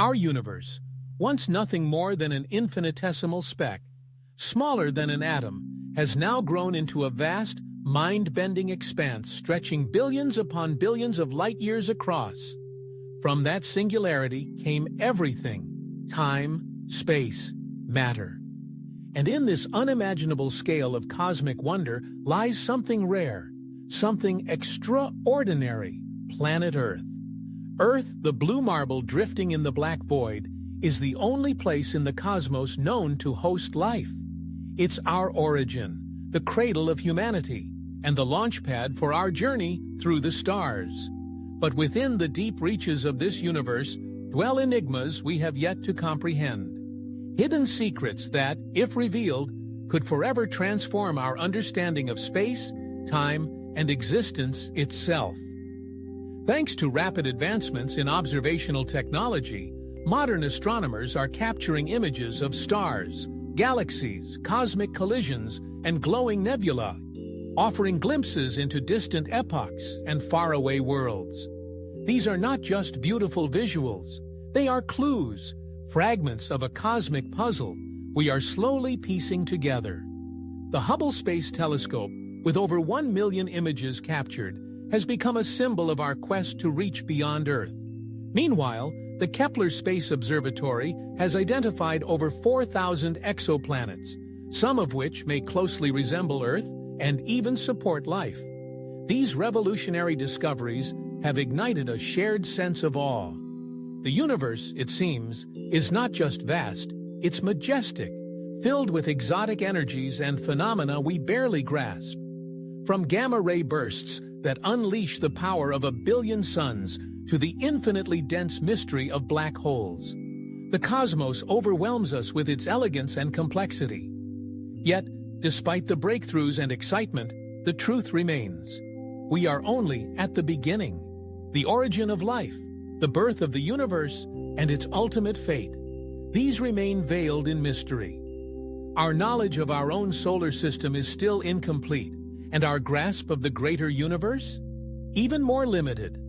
Our universe, once nothing more than an infinitesimal speck, smaller than an atom, has now grown into a vast, mind-bending expanse stretching billions upon billions of light-years across. From that singularity came everything: time, space, matter. And in this unimaginable scale of cosmic wonder lies something rare, something extraordinary: planet Earth. Earth, the blue marble drifting in the black void, is the only place in the cosmos known to host life. It's our origin, the cradle of humanity, and the launchpad for our journey through the stars. But within the deep reaches of this universe dwell enigmas we have yet to comprehend. Hidden secrets that, if revealed, could forever transform our understanding of space, time, and existence itself. Thanks to rapid advancements in observational technology, modern astronomers are capturing images of stars, galaxies, cosmic collisions, and glowing nebulae, offering glimpses into distant epochs and faraway worlds. These are not just beautiful visuals, they are clues, fragments of a cosmic puzzle we are slowly piecing together. The Hubble Space Telescope, with over 1 million images captured, has become a symbol of our quest to reach beyond Earth. Meanwhile, the Kepler Space Observatory has identified over 4,000 exoplanets, some of which may closely resemble Earth and even support life. These revolutionary discoveries have ignited a shared sense of awe. The universe, it seems, is not just vast, it's majestic, filled with exotic energies and phenomena we barely grasp. From gamma-ray bursts that unleash the power of a billion suns to the infinitely dense mystery of black holes, the cosmos overwhelms us with its elegance and complexity. Yet, despite the breakthroughs and excitement, the truth remains. We are only at the beginning, the origin of life, the birth of the universe, and its ultimate fate. These remain veiled in mystery. Our knowledge of our own solar system is still incomplete, and our grasp of the greater universe? Even more limited.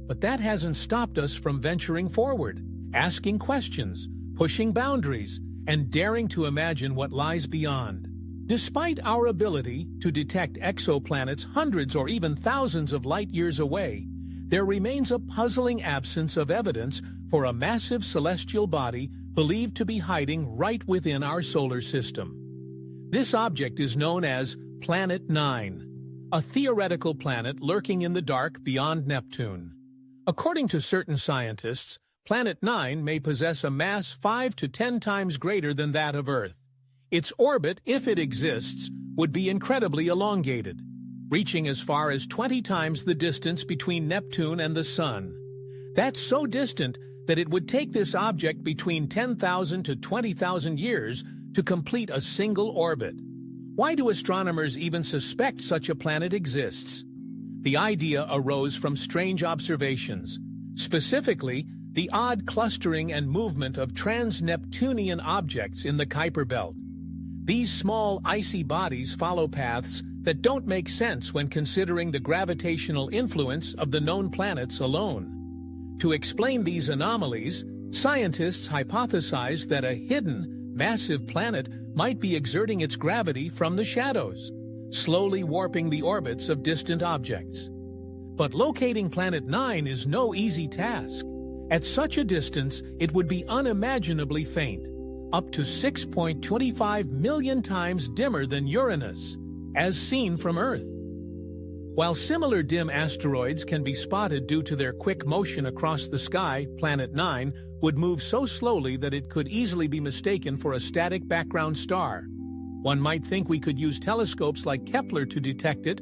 But that hasn't stopped us from venturing forward, asking questions, pushing boundaries, and daring to imagine what lies beyond. Despite our ability to detect exoplanets hundreds or even thousands of light-years away, there remains a puzzling absence of evidence for a massive celestial body believed to be hiding right within our solar system. This object is known as Planet 9, a theoretical planet lurking in the dark beyond Neptune. According to certain scientists, Planet 9 may possess a mass 5 to 10 times greater than that of Earth. Its orbit, if it exists, would be incredibly elongated, reaching as far as 20 times the distance between Neptune and the Sun. That's so distant that it would take this object between 10,000 to 20,000 years to complete a single orbit. Why do astronomers even suspect such a planet exists? The idea arose from strange observations, specifically the odd clustering and movement of trans-Neptunian objects in the Kuiper Belt. These small, icy bodies follow paths that don't make sense when considering the gravitational influence of the known planets alone. To explain these anomalies, scientists hypothesized that a hidden, massive planet might be exerting its gravity from the shadows, slowly warping the orbits of distant objects. But locating Planet 9 is no easy task. At such a distance, it would be unimaginably faint, up to 6.25 million times dimmer than Uranus, as seen from Earth. While similar dim asteroids can be spotted due to their quick motion across the sky, Planet 9 would move so slowly that it could easily be mistaken for a static background star. One might think we could use telescopes like Kepler to detect it,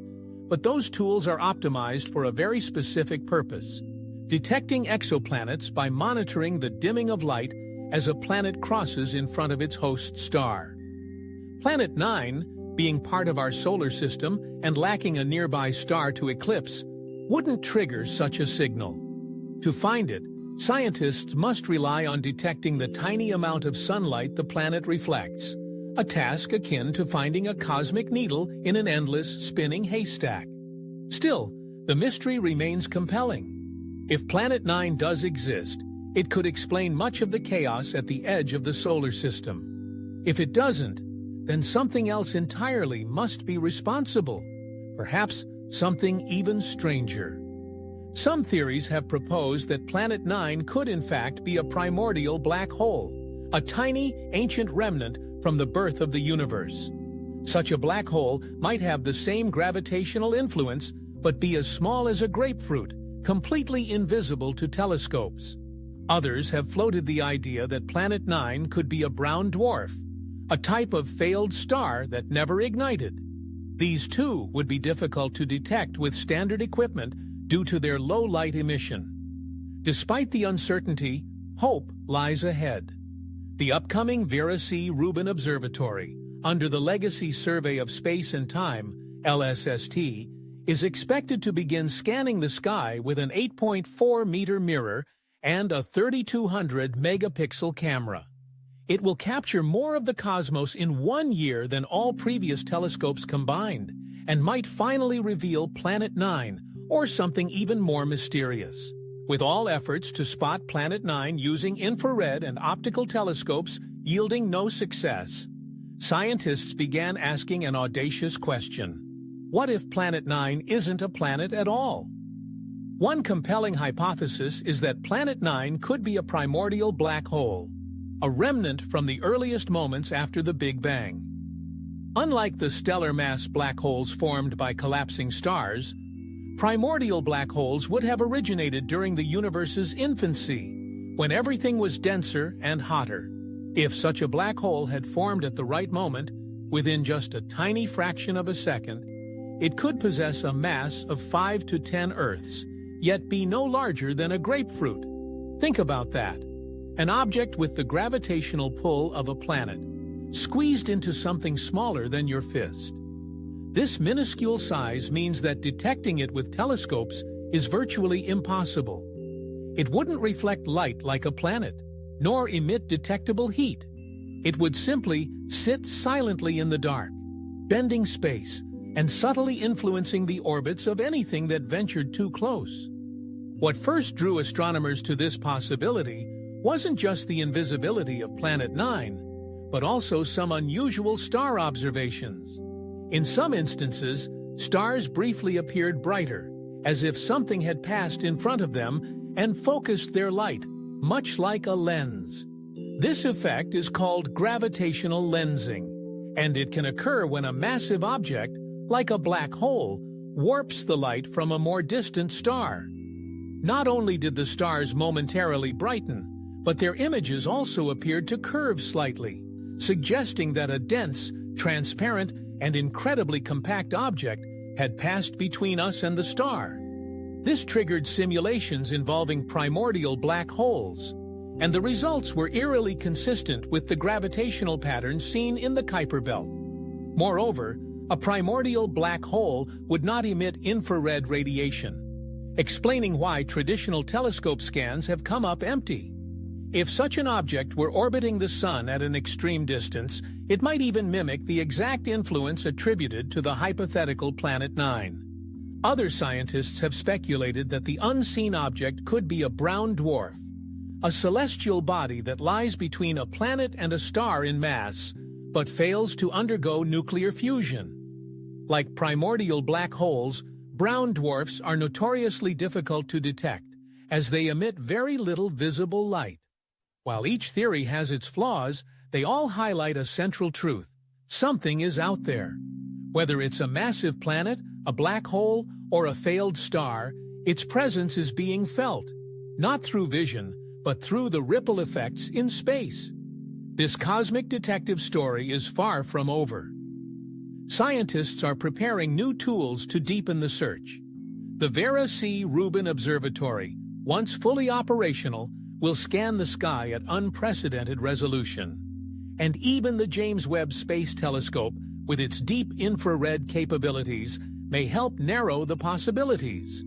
but those tools are optimized for a very specific purpose: detecting exoplanets by monitoring the dimming of light as a planet crosses in front of its host star. Planet 9, being part of our solar system and lacking a nearby star to eclipse, wouldn't trigger such a signal. To find it, scientists must rely on detecting the tiny amount of sunlight the planet reflects, a task akin to finding a cosmic needle in an endless, spinning haystack. Still, the mystery remains compelling. If Planet 9 does exist, It could explain much of the chaos at the edge of the solar system. If it doesn't, then something else entirely must be responsible. Perhaps something even stranger. Some theories have proposed that Planet 9 could in fact be a primordial black hole, a tiny, ancient remnant from the birth of the universe. Such a black hole might have the same gravitational influence, but be as small as a grapefruit, completely invisible to telescopes. Others have floated the idea that Planet 9 could be a brown dwarf, a type of failed star that never ignited. These too would be difficult to detect with standard equipment due to their low light emission. Despite the uncertainty, hope lies ahead. The upcoming Vera C. Rubin Observatory, under the Legacy Survey of Space and Time, LSST, is expected to begin scanning the sky with an 8.4-meter mirror and a 3,200-megapixel camera. It will capture more of the cosmos in 1 year than all previous telescopes combined, and might finally reveal Planet 9, or something even more mysterious. With all efforts to spot Planet 9 using infrared and optical telescopes yielding no success, scientists began asking an audacious question. What if Planet 9 isn't a planet at all? One compelling hypothesis is that Planet 9 could be a primordial black hole, a remnant from the earliest moments after the Big Bang. Unlike the stellar mass black holes formed by collapsing stars, primordial black holes would have originated during the universe's infancy, when everything was denser and hotter. If such a black hole had formed at the right moment, within just a tiny fraction of a second, it could possess a mass of 5 to 10 Earths, yet be no larger than a grapefruit. Think about that. An object with the gravitational pull of a planet, squeezed into something smaller than your fist. This minuscule size means that detecting it with telescopes is virtually impossible. It wouldn't reflect light like a planet, nor emit detectable heat. It would simply sit silently in the dark, bending space, and subtly influencing the orbits of anything that ventured too close. What first drew astronomers to this possibility wasn't just the invisibility of Planet 9, but also some unusual star observations. In some instances, stars briefly appeared brighter, as if something had passed in front of them and focused their light, much like a lens. This effect is called gravitational lensing, and it can occur when a massive object, like a black hole, warps the light from a more distant star. Not only did the stars momentarily brighten, but their images also appeared to curve slightly, suggesting that a dense, transparent, and incredibly compact object had passed between us and the star. This triggered simulations involving primordial black holes, and the results were eerily consistent with the gravitational patterns seen in the Kuiper Belt. Moreover, a primordial black hole would not emit infrared radiation, explaining why traditional telescope scans have come up empty. If such an object were orbiting the Sun at an extreme distance, it might even mimic the exact influence attributed to the hypothetical Planet 9. Other scientists have speculated that the unseen object could be a brown dwarf, a celestial body that lies between a planet and a star in mass, but fails to undergo nuclear fusion. Like primordial black holes, brown dwarfs are notoriously difficult to detect, as they emit very little visible light. While each theory has its flaws, they all highlight a central truth. Something is out there. Whether it's a massive planet, a black hole, or a failed star, its presence is being felt, not through vision, but through the ripple effects in space. This cosmic detective story is far from over. Scientists are preparing new tools to deepen the search. The Vera C. Rubin Observatory, once fully operational, will scan the sky at unprecedented resolution. And even the James Webb Space Telescope, with its deep infrared capabilities, may help narrow the possibilities.